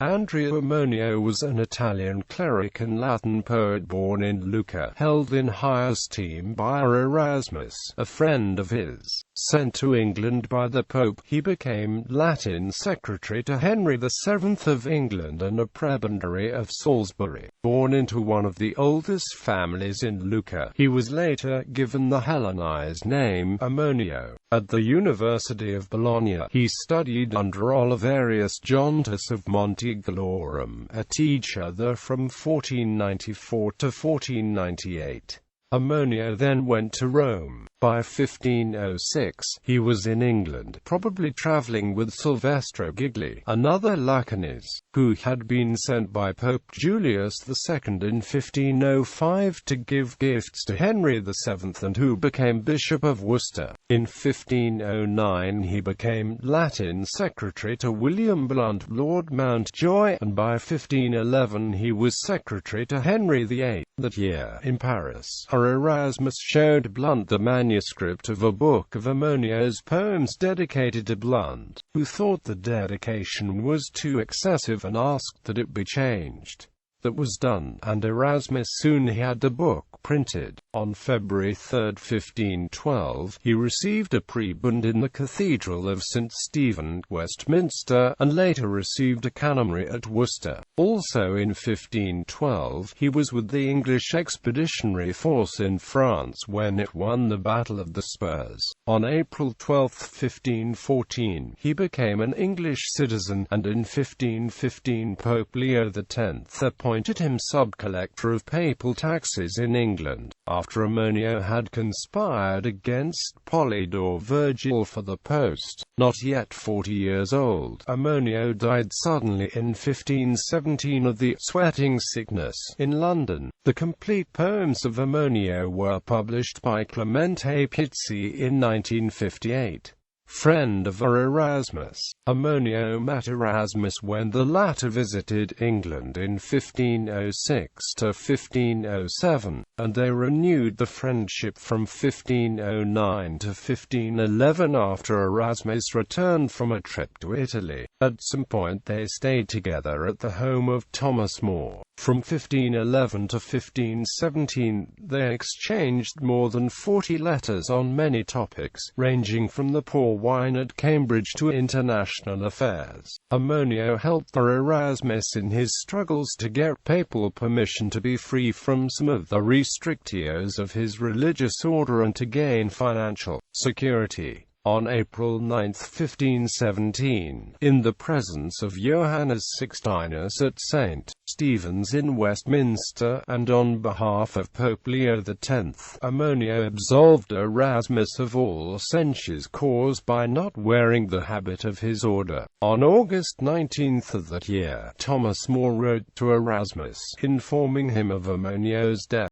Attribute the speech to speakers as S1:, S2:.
S1: Andrea Ammonio was an Italian cleric and Latin poet born in Lucca, held in high esteem by Erasmus, a friend of his. Sent to England by the Pope, he became Latin secretary to Henry VII of England and a prebendary of Salisbury. Born into one of the oldest families in Lucca, he was later given the Hellenized name Ammonio. At the University of Bologna, he studied under Oliverius Jontus of Montegallorum, a teacher there from 1494 to 1498. Ammonio then went to Rome. By 1506, he was in England, probably travelling with Silvestro Gigli, another Lucanese, who had been sent by Pope Julius II in 1505 to give gifts to Henry VII and who became Bishop of Worcester. In 1509 he became Latin secretary to William Blount, Lord Mountjoy, and by 1511 he was secretary to Henry VIII. That year, in Paris, Erasmus showed Blount the manuscript of a book of Ammonio's poems dedicated to Blount, who thought the dedication was too excessive and asked that it be changed. That was done, and Erasmus soon had the book printed. On February 3, 1512, he received a prebend in the Cathedral of St. Stephen, Westminster, and later received a canonry at Worcester. Also in 1512, he was with the English expeditionary force in France when it won the Battle of the Spurs. On April 12, 1514, he became an English citizen, and in 1515 Pope Leo X appointed him sub-collector of papal taxes in England, after Ammonio had conspired against Polydore Virgil for the post. Not yet 40 years old, Ammonio died suddenly in 1517 of the sweating sickness in London. The complete poems of Ammonio were published by Clemente Pizzi in 1958. Friend of Erasmus, Ammonio met Erasmus when the latter visited England in 1506 to 1507, and they renewed the friendship from 1509 to 1511 after Erasmus returned from a trip to Italy. At some point they stayed together at the home of Thomas More. From 1511 to 1517, they exchanged more than 40 letters on many topics, ranging from the poor wine at Cambridge to international affairs. Ammonio helped Erasmus in his struggles to get papal permission to be free from some of the restrictions of his religious order and to gain financial security. On April 9, 1517, in the presence of Johannes Sixtinus at St. Stephen's in Westminster, and on behalf of Pope Leo X, Ammonio absolved Erasmus of all censures caused by not wearing the habit of his order. On August 19 of that year, Thomas More wrote to Erasmus, informing him of Ammonio's death.